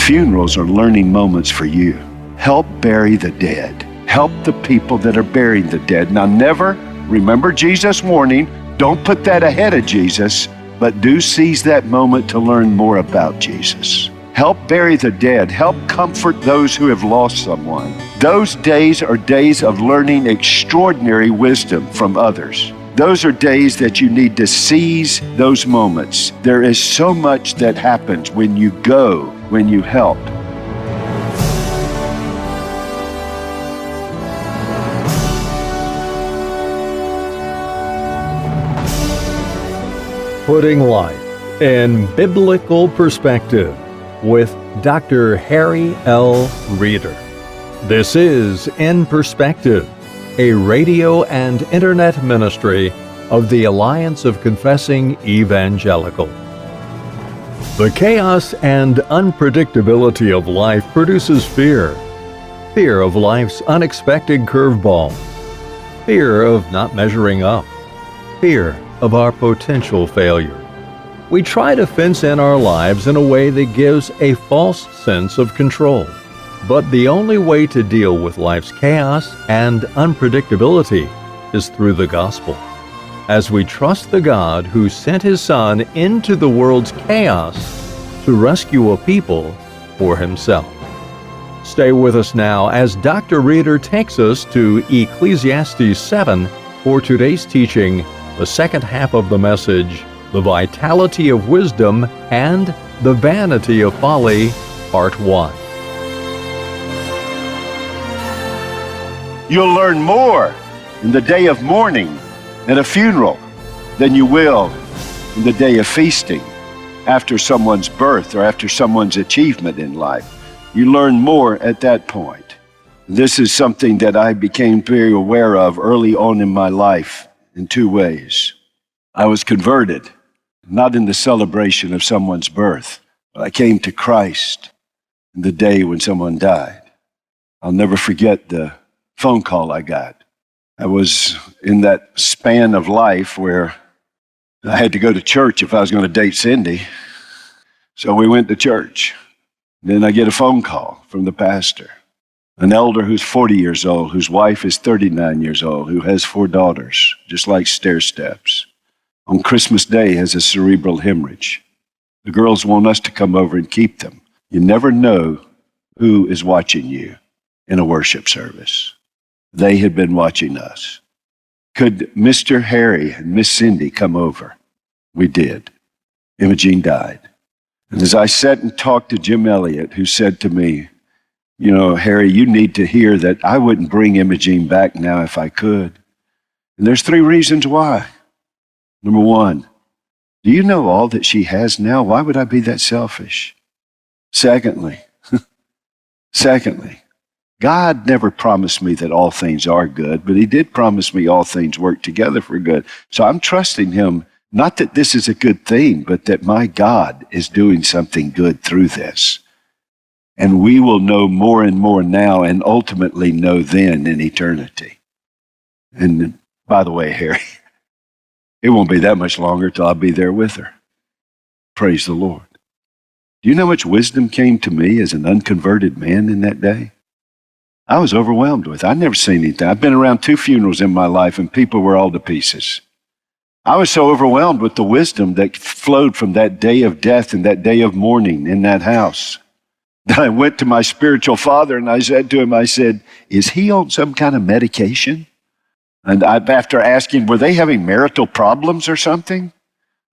funerals are learning moments for you. Help bury the dead. Help the people that are burying the dead. Now remember Jesus' warning, don't put that ahead of Jesus, but do seize that moment to learn more about Jesus. Help bury the dead. Help comfort those who have lost someone. Those days are days of learning extraordinary wisdom from others. Those are days that you need to seize those moments. There is so much that happens when you go, when you help. Putting life in biblical perspective with Dr. Harry L. Reeder. This is In Perspective, a radio and internet ministry of the Alliance of Confessing Evangelical. The chaos and unpredictability of life produces fear. Fear of life's unexpected curveballs. Fear of not measuring up. Fear of our potential failure. We try to fence in our lives in a way that gives a false sense of control. But the only way to deal with life's chaos and unpredictability is through the gospel. As we trust the God who sent His Son into the world's chaos to rescue a people for Himself. Stay with us now as Dr. Reeder takes us to Ecclesiastes 7 for today's teaching, the second half of the message, The Vitality of Wisdom and the Vanity of Folly, Part 1. You'll learn more in the day of mourning at a funeral than you will in the day of feasting after someone's birth or after someone's achievement in life. You learn more at that point. This is something that I became very aware of early on in my life in two ways. I was converted, not in the celebration of someone's birth, but I came to Christ in the day when someone died. I'll never forget the phone call I got. I was in that span of life where I had to go to church if I was going to date Cindy. So we went to church. Then I get a phone call from the pastor, an elder who's 40 years old, whose wife is 39 years old, who has 4 daughters, just like stair steps. On Christmas Day has a cerebral hemorrhage. The girls want us to come over and keep them. You never know who is watching you in a worship service. They had been watching us. Could Mr. Harry and Miss Cindy come over? We did. Imogene died. And as I sat and talked to Jim Elliott, who said to me, you know, Harry, you need to hear that I wouldn't bring Imogene back now if I could. And there's 3 reasons why. Number 1, do you know all that she has now? Why would I be that selfish? Secondly, God never promised me that all things are good, but He did promise me all things work together for good. So I'm trusting Him, not that this is a good thing, but that my God is doing something good through this. And we will know more and more now and ultimately know then in eternity. And by the way, Harry, it won't be that much longer till I'll be there with her. Praise the Lord. Do you know how much wisdom came to me as an unconverted man in that day? I was overwhelmed with it. I'd never seen anything. I've been around 2 funerals in my life and people were all to pieces. I was so overwhelmed with the wisdom that flowed from that day of death and that day of mourning in that house that I went to my spiritual father and I said to him, I said, is he on some kind of medication? And after asking, were they having marital problems or something?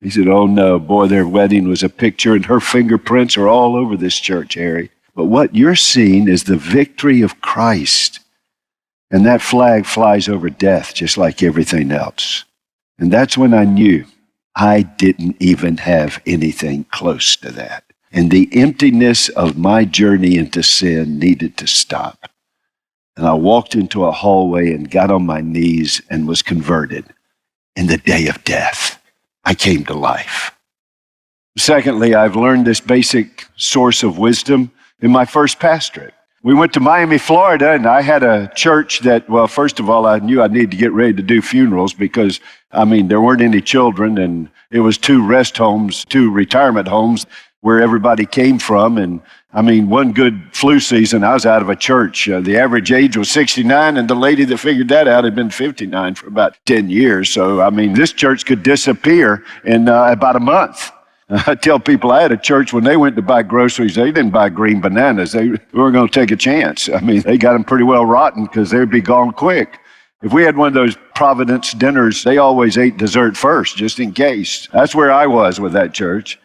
He said, oh no, boy, their wedding was a picture and her fingerprints are all over this church, Harry. But what you're seeing is the victory of Christ. And that flag flies over death just like everything else. And that's when I knew I didn't even have anything close to that. And the emptiness of my journey into sin needed to stop. And I walked into a hallway and got on my knees and was converted. In the day of death, I came to life. Secondly, I've learned this basic source of wisdom in my first pastorate. We went to Miami, Florida, and I had a church that, well, first of all, I knew I needed to get ready to do funerals because, there weren't any children, and it was 2 rest homes, 2 retirement homes. where everybody came from. And I mean, one good flu season, I was out of a church. The average age was 69, and the lady that figured that out had been 59 for about 10 years. So, I mean, this church could disappear in about a month. I tell people I had a church when they went to buy groceries, they didn't buy green bananas. They weren't going to take a chance. I mean, they got them pretty well rotten because they'd be gone quick. If we had one of those Providence dinners, they always ate dessert first, just in case. That's where I was with that church.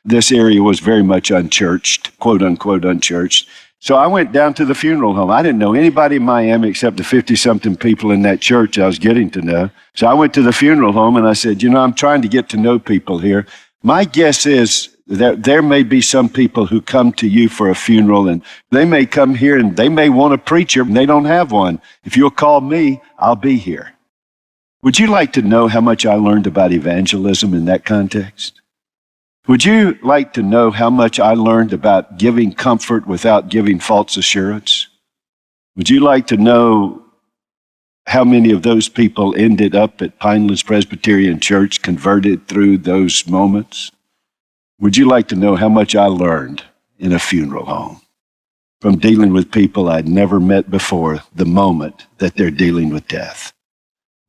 This area was very much unchurched, quote unquote unchurched. So I went down to the funeral home. I didn't know anybody in Miami except the 50-something people in that church I was getting to know. So I went to the funeral home and I said, I'm trying to get to know people here. My guess is that there may be some people who come to you for a funeral, and they may come here and they may want a preacher and they don't have one. If you'll call me, I'll be here. Would you like to know how much I learned about evangelism in that context? Would you like to know how much I learned about giving comfort without giving false assurance? Would you like to know how many of those people ended up at Pinelands Presbyterian Church converted through those moments? Would you like to know how much I learned in a funeral home from dealing with people I'd never met before the moment that they're dealing with death?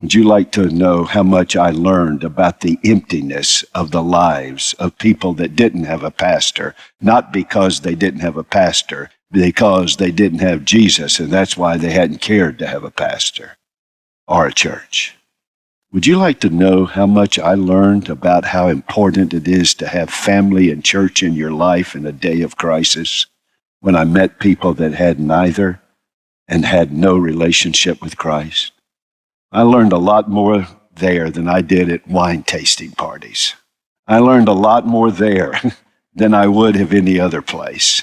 Would you like to know how much I learned about the emptiness of the lives of people that didn't have a pastor, not because they didn't have a pastor, because they didn't have Jesus, and that's why they hadn't cared to have a pastor or a church? Would you like to know how much I learned about how important it is to have family and church in your life in a day of crisis, when I met people that had neither and had no relationship with Christ? I learned a lot more there than I did at wine tasting parties. I learned a lot more there than I would have any other place.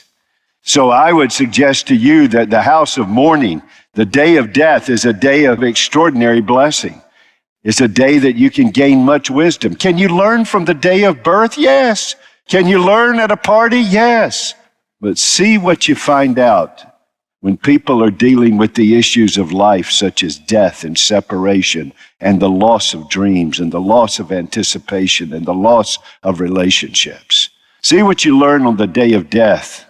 So I would suggest to you that the house of mourning, the day of death, is a day of extraordinary blessing. It's a day that you can gain much wisdom. Can you learn from the day of birth? Yes. Can you learn at a party? Yes. But see what you find out when people are dealing with the issues of life, such as death and separation and the loss of dreams and the loss of anticipation and the loss of relationships. See what you learn on the day of death.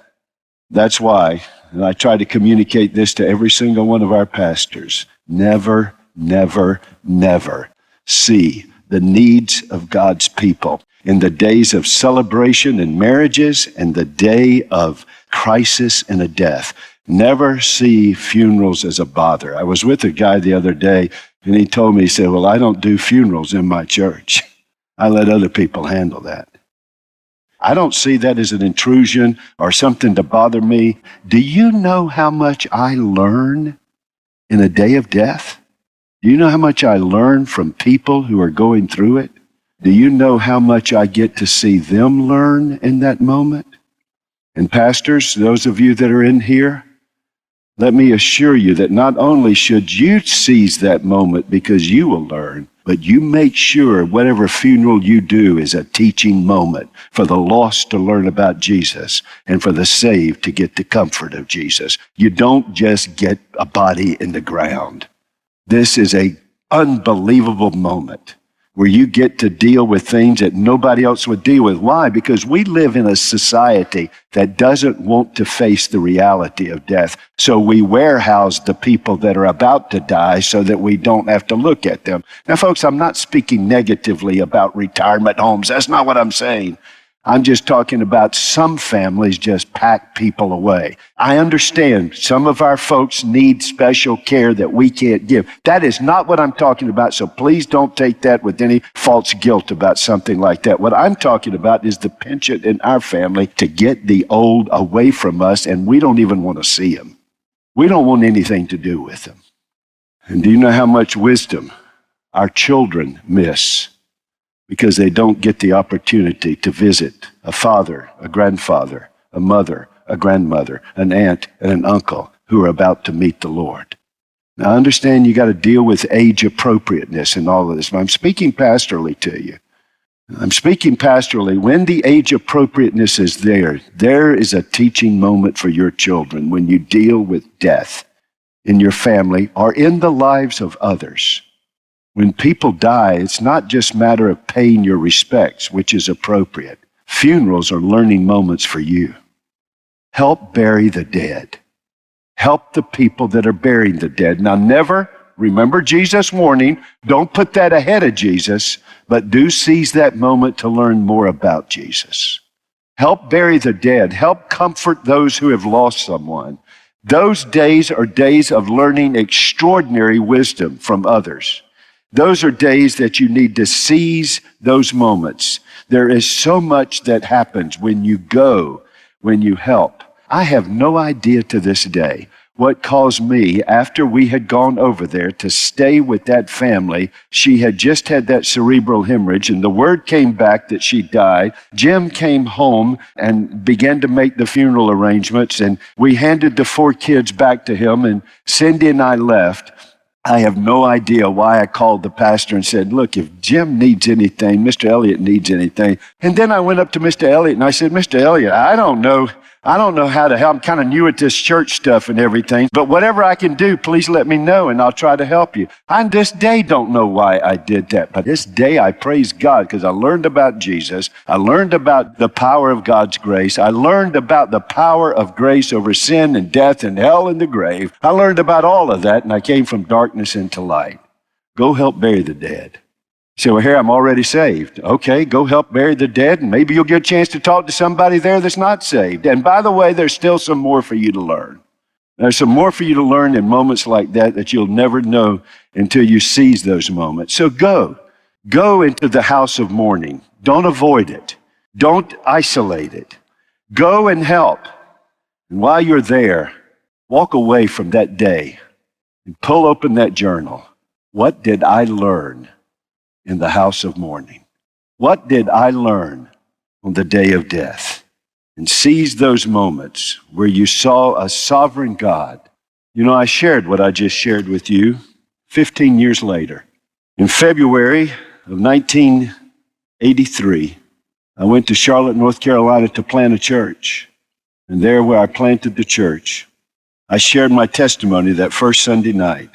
That's why, and I try to communicate this to every single one of our pastors, never, never, never see the needs of God's people in the days of celebration and marriages and the day of crisis and a death. Never see funerals as a bother. I was with a guy the other day, and he told me, he said, well, I don't do funerals in my church. I let other people handle that. I don't see that as an intrusion or something to bother me. Do you know how much I learn in a day of death? Do you know how much I learn from people who are going through it? Do you know how much I get to see them learn in that moment? And pastors, those of you that are in here, let me assure you that not only should you seize that moment because you will learn, but you make sure whatever funeral you do is a teaching moment for the lost to learn about Jesus and for the saved to get the comfort of Jesus. You don't just get a body in the ground. This is an unbelievable moment where you get to deal with things that nobody else would deal with. Why? Because we live in a society that doesn't want to face the reality of death. So we warehouse the people that are about to die so that we don't have to look at them. Now, folks, I'm not speaking negatively about retirement homes. That's not what I'm saying. I'm just talking about some families just pack people away. I understand some of our folks need special care that we can't give. That is not what I'm talking about, so please don't take that with any false guilt about something like that. What I'm talking about is the penchant in our family to get the old away from us, and we don't even want to see them. We don't want anything to do with them. And do you know how much wisdom our children miss because they don't get the opportunity to visit a father, a grandfather, a mother, a grandmother, an aunt, and an uncle who are about to meet the Lord? Now, I understand you got to deal with age appropriateness and all of this, but I'm speaking pastorally to you. I'm speaking pastorally. When the age appropriateness is there, there is a teaching moment for your children when you deal with death in your family or in the lives of others. When people die, it's not just a matter of paying your respects, which is appropriate. Funerals are learning moments for you. Help bury the dead. Help the people that are burying the dead. Now never, remember Jesus' warning, don't put that ahead of Jesus, but do seize that moment to learn more about Jesus. Help bury the dead. Help comfort those who have lost someone. Those days are days of learning extraordinary wisdom from others. Those are days that you need to seize those moments. There is so much that happens when you go, when you help. I have no idea to this day what caused me, after we had gone over there, to stay with that family. She had just had that cerebral hemorrhage, and the word came back that she died. Jim came home and began to make the funeral arrangements, and we handed the 4 kids back to him, and Cindy and I left. I have no idea why I called the pastor and said, look, if Jim needs anything, Mr. Elliott needs anything. And then I went up to Mr. Elliott and I said, Mr. Elliott, I don't know how to help. I'm kind of new at this church stuff and everything, but whatever I can do, please let me know and I'll try to help you. I this day don't know why I did that, but this day I praise God because I learned about Jesus. I learned about the power of God's grace. I learned about the power of grace over sin and death and hell and the grave. I learned about all of that, and I came from darkness into light. Go help bury the dead. You say, well, here, I'm already saved. Okay, go help bury the dead, and maybe you'll get a chance to talk to somebody there that's not saved. And by the way, there's still some more for you to learn. There's some more for you to learn in moments like that you'll never know until you seize those moments. So go into the house of mourning. Don't avoid it. Don't isolate it. Go and help. And while you're there, walk away from that day and pull open that journal. What did I learn in the house of mourning? What did I learn on the day of death? And seize those moments where you saw a sovereign God. You know, I shared what I just shared with you 15 years later. In February of 1983, I went to Charlotte, North Carolina to plant a church. And there where I planted the church, I shared my testimony that first Sunday night.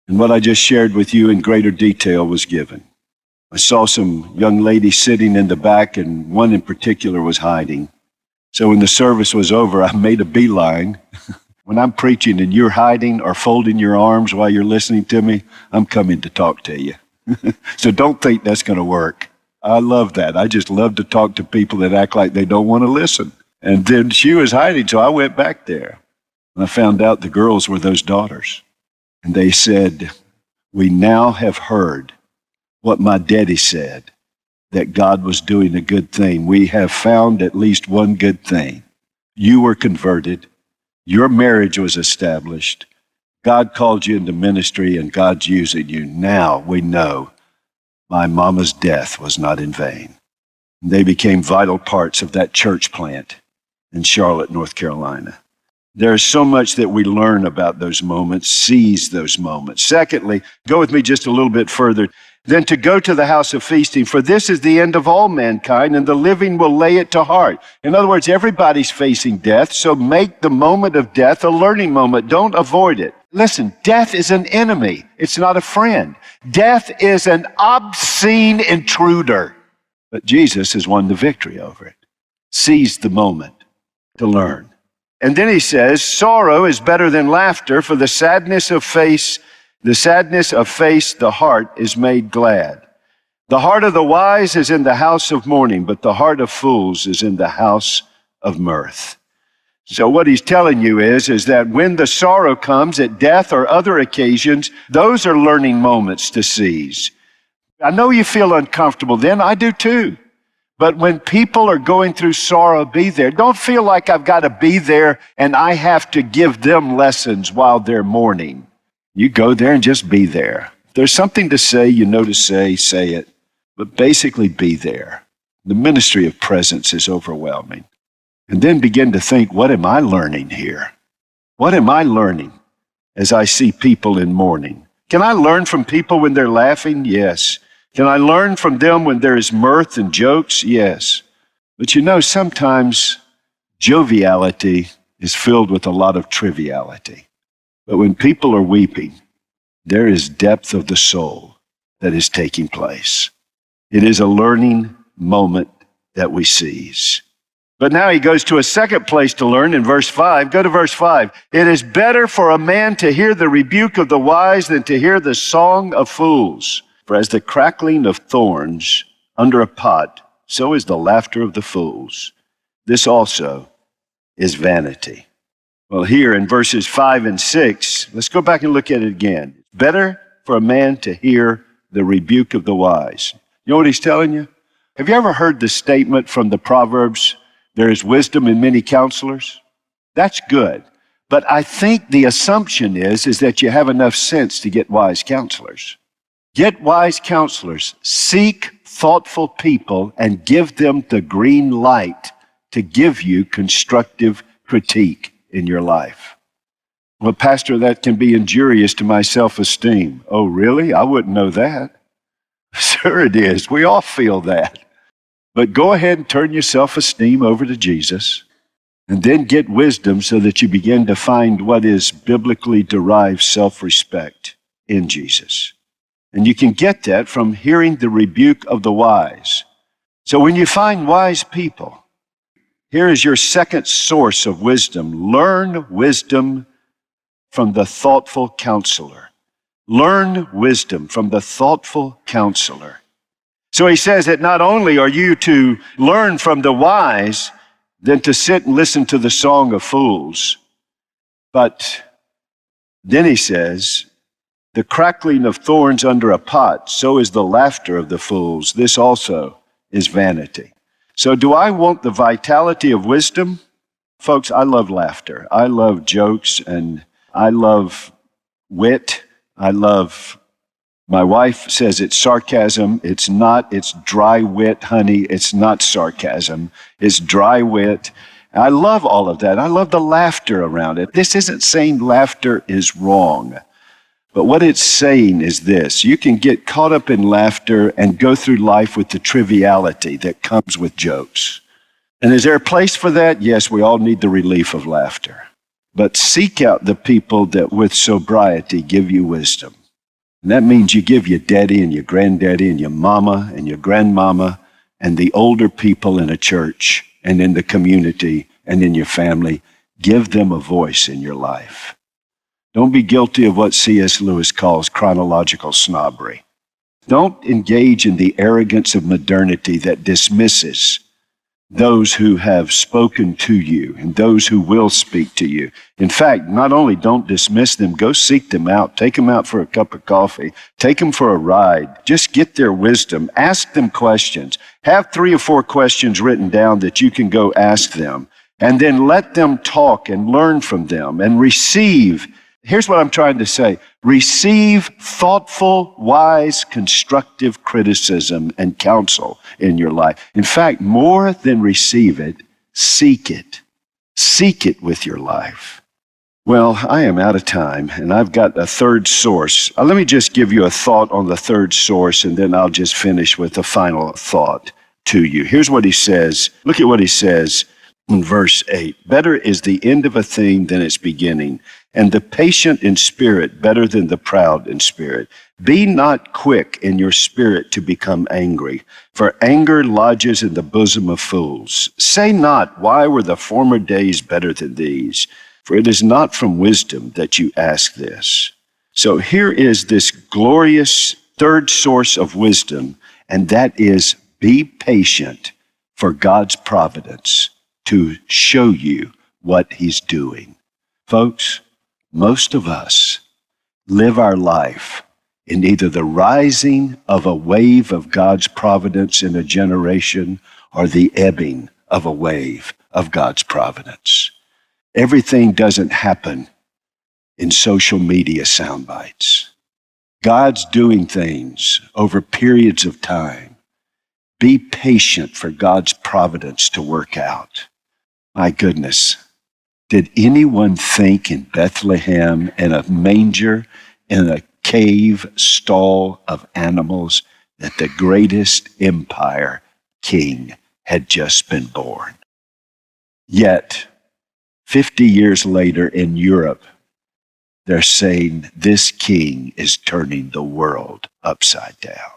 And what I just shared with you in greater detail was given. I saw some young ladies sitting in the back, and one in particular was hiding. So when the service was over, I made a beeline. When I'm preaching and you're hiding or folding your arms while you're listening to me, I'm coming to talk to you. So don't think that's going to work. I love that. I just love to talk to people that act like they don't want to listen. And then she was hiding, so I went back there. And I found out the girls were those daughters. And they said, we now have heard what my daddy said, that God was doing a good thing. We have found at least one good thing. You were converted. Your marriage was established. God called you into ministry, and God's using you. Now we know my mama's death was not in vain. They became vital parts of that church plant in Charlotte, North Carolina. There's so much that we learn about those moments. Seize those moments. Secondly, go with me just a little bit further. Then to go to the house of feasting, for this is the end of all mankind, and the living will lay it to heart. In other words, everybody's facing death, so make the moment of death a learning moment. Don't avoid it. Listen, death is an enemy. It's not a friend. Death is an obscene intruder. But Jesus has won the victory over it. Seize the moment to learn. And then he says, sorrow is better than laughter, for the sadness of face, the heart is made glad. The heart of the wise is in the house of mourning, but the heart of fools is in the house of mirth. So what he's telling you is that when the sorrow comes at death or other occasions, those are learning moments to seize. I know you feel uncomfortable then, I do too. But when people are going through sorrow, be there. Don't feel like I've got to be there and I have to give them lessons while they're mourning. You go there and just be there. If there's something to say, you know to say it. But basically be there. The ministry of presence is overwhelming. And then begin to think, what am I learning here? What am I learning as I see people in mourning? Can I learn from people when they're laughing? Yes. Can I learn from them when there is mirth and jokes? Yes. But you know, sometimes joviality is filled with a lot of triviality. But when people are weeping, there is depth of the soul that is taking place. It is a learning moment that we seize. But now he goes to a second place to learn in verse 5. Go to verse 5. It is better for a man to hear the rebuke of the wise than to hear the song of fools. For as the crackling of thorns under a pot, so is the laughter of the fools. This also is vanity. Well, here in verses 5 and 6, let's go back and look at it again. It's better for a man to hear the rebuke of the wise. You know what he's telling you? Have you ever heard the statement from the Proverbs, there is wisdom in many counselors? That's good. But I think the assumption is that you have enough sense to get wise counselors. Get wise counselors. Seek thoughtful people and give them the green light to give you constructive critique in your life. Well, Pastor, that can be injurious to my self-esteem. Oh, really? I wouldn't know that. Sure it is. We all feel that. But go ahead and turn your self-esteem over to Jesus and then get wisdom so that you begin to find what is biblically derived self-respect in Jesus. And you can get that from hearing the rebuke of the wise. So when you find wise people, here is your second source of wisdom. Learn wisdom from the thoughtful counselor. Learn wisdom from the thoughtful counselor. So he says that not only are you to learn from the wise, than to sit and listen to the song of fools, but then he says, the crackling of thorns under a pot, so is the laughter of the fools. This also is vanity. So do I want the vitality of wisdom? Folks, I love laughter. I love jokes, and I love wit. My wife says it's sarcasm. It's not. It's dry wit, honey. It's not sarcasm. It's dry wit. I love all of that. I love the laughter around it. This isn't saying laughter is wrong. But what it's saying is this: you can get caught up in laughter and go through life with the triviality that comes with jokes. And is there a place for that? Yes, we all need the relief of laughter. But seek out the people that with sobriety give you wisdom. And that means you give your daddy and your granddaddy and your mama and your grandmama and the older people in a church and in the community and in your family, give them a voice in your life. Don't be guilty of what C.S. Lewis calls chronological snobbery. Don't engage in the arrogance of modernity that dismisses those who have spoken to you and those who will speak to you. In fact, not only don't dismiss them, go seek them out. Take them out for a cup of coffee. Take them for a ride. Just get their wisdom. Ask them questions. Have 3 or 4 questions written down that you can go ask them. And then let them talk and learn from them and receive. Here's what I'm trying to say. Receive thoughtful, wise, constructive criticism and counsel in your life. In fact, more than receive it, seek it. Seek it with your life. Well, I am out of time, and I've got a third source. Let me just give you a thought on the third source, and then I'll just finish with a final thought to you. Here's what he says. Look at what he says in verse 8. Better is the end of a thing than its beginning, and the patient in spirit better than the proud in spirit. Be not quick in your spirit to become angry, for anger lodges in the bosom of fools. Say not, why were the former days better than these? For it is not from wisdom that you ask this. So here is this glorious third source of wisdom, and that is be patient for God's providence to show you what he's doing. Folks, most of us live our life in either the rising of a wave of God's providence in a generation or the ebbing of a wave of God's providence. Everything doesn't happen in social media sound bites. God's doing things over periods of time. Be patient for God's providence to work out. My goodness. Did anyone think in Bethlehem, in a manger, in a cave stall of animals, that the greatest empire king had just been born? Yet, 50 years later in Europe, they're saying this king is turning the world upside down.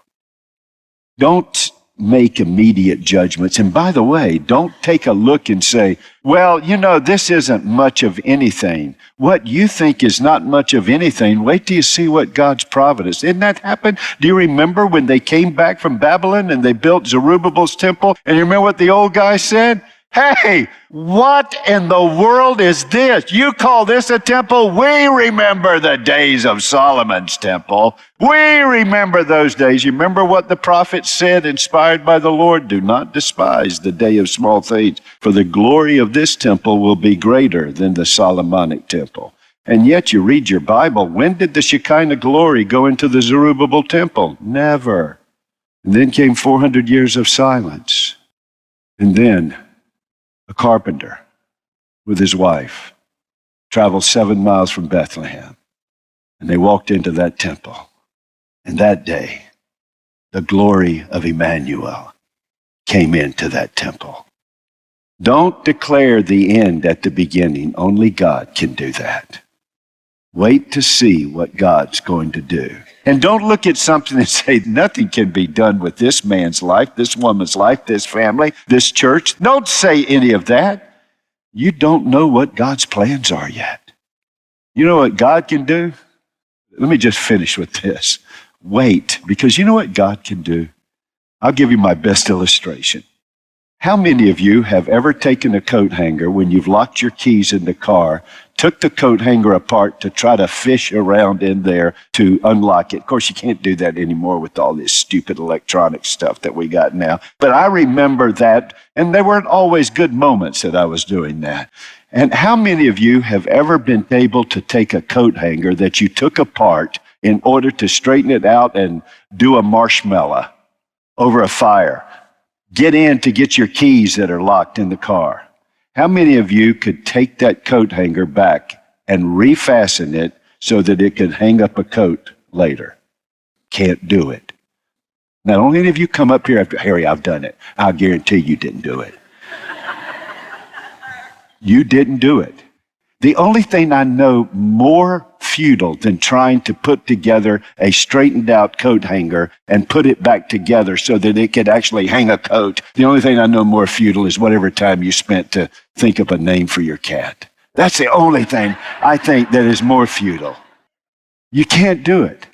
Don't make immediate judgments. And by the way, don't take a look and say, well, this isn't much of anything. What you think is not much of anything, wait till you see what God's providence. Didn't that happen? Do you remember when they came back from Babylon and they built Zerubbabel's temple? And you remember what the old guy said? Hey, what in the world is this? You call this a temple? We remember the days of Solomon's temple. We remember those days. You remember what the prophet said, inspired by the Lord? Do not despise the day of small things, for the glory of this temple will be greater than the Solomonic temple. And yet you read your Bible, when did the Shekinah glory go into the Zerubbabel temple? Never. And then came 400 years of silence. And then a carpenter with his wife traveled 7 miles from Bethlehem, and they walked into that temple. And that day, the glory of Emmanuel came into that temple. Don't declare the end at the beginning. Only God can do that. Wait to see what God's going to do. And don't look at something and say, nothing can be done with this man's life, this woman's life, this family, this church. Don't say any of that. You don't know what God's plans are yet. You know what God can do? Let me just finish with this. Wait, because you know what God can do? I'll give you my best illustration. How many of you have ever taken a coat hanger when you've locked your keys in the car, took the coat hanger apart to try to fish around in there to unlock it? Of course, you can't do that anymore with all this stupid electronic stuff that we got now. But I remember that, and there weren't always good moments that I was doing that. And how many of you have ever been able to take a coat hanger that you took apart in order to straighten it out and do a marshmallow over a fire? Get in to get your keys that are locked in the car. How many of you could take that coat hanger back and refasten it so that it could hang up a coat later? Can't do it. Now, don't any of you come up here after, Harry, I've done it. I'll guarantee you didn't do it. You didn't do it. The only thing I know more futile than trying to put together a straightened out coat hanger and put it back together so that it could actually hang a coat, the only thing I know more futile is whatever time you spent to think of a name for your cat. That's the only thing I think that is more futile. You can't do it.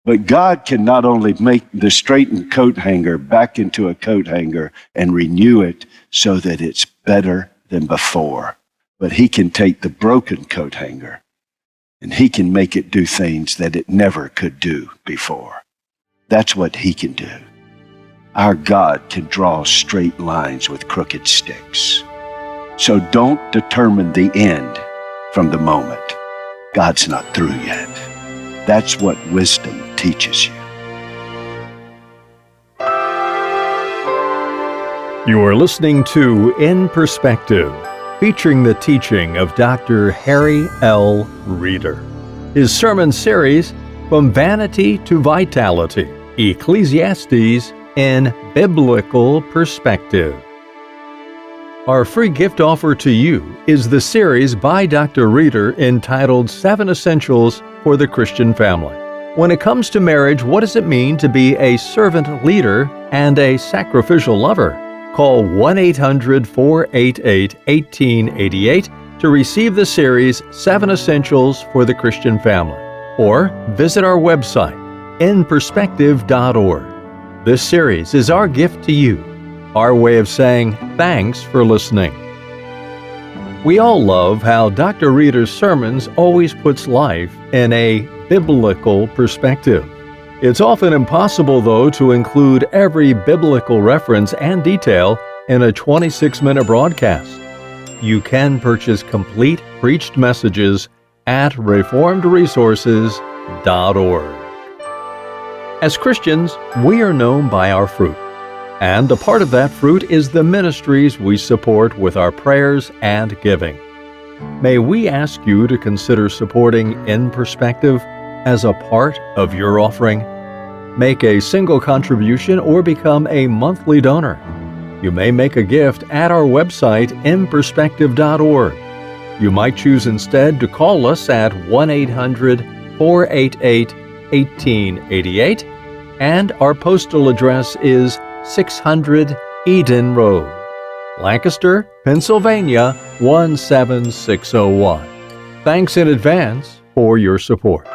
But God can not only make the straightened coat hanger back into a coat hanger and renew it so that it's better than before, but He can take the broken coat hanger and He can make it do things that it never could do before. That's what He can do. Our God can draw straight lines with crooked sticks. So don't determine the end from the moment. God's not through yet. That's what wisdom teaches you. You are listening to In Perspective, featuring the teaching of Dr. Harry L. Reeder. His sermon series, From Vanity to Vitality, Ecclesiastes in Biblical Perspective. Our free gift offer to you is the series by Dr. Reeder entitled 7 Essentials for the Christian Family. When it comes to marriage, what does it mean to be a servant leader and a sacrificial lover? Call 1-800-488-1888 to receive the series 7 Essentials for the Christian Family, or visit our website, inperspective.org. This series is our gift to you, our way of saying thanks for listening. We all love how Dr. Reeder's sermons always puts life in a biblical perspective. It's often impossible, though, to include every biblical reference and detail in a 26-minute broadcast. You can purchase complete preached messages at reformedresources.org. As Christians, we are known by our fruit, and a part of that fruit is the ministries we support with our prayers and giving. May we ask you to consider supporting In Perspective as a part of your offering. Make a single contribution or become a monthly donor. You may make a gift at our website, inperspective.org. You might choose instead to call us at 1-800-488-1888, and our postal address is 600 Eden Road, Lancaster, Pennsylvania 17601. Thanks in advance for your support.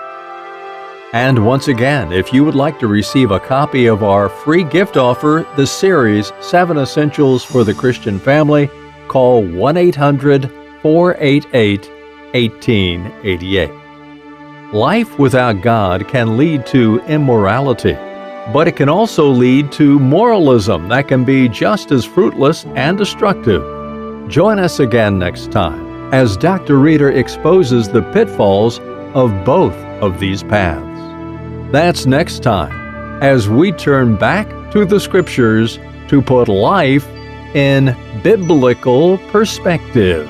And once again, if you would like to receive a copy of our free gift offer, the series 7 Essentials for the Christian Family, call 1-800-488-1888. Life without God can lead to immorality, but it can also lead to moralism that can be just as fruitless and destructive. Join us again next time as Dr. Reeder exposes the pitfalls of both of these paths. That's next time as we turn back to the Scriptures to put life in biblical perspective.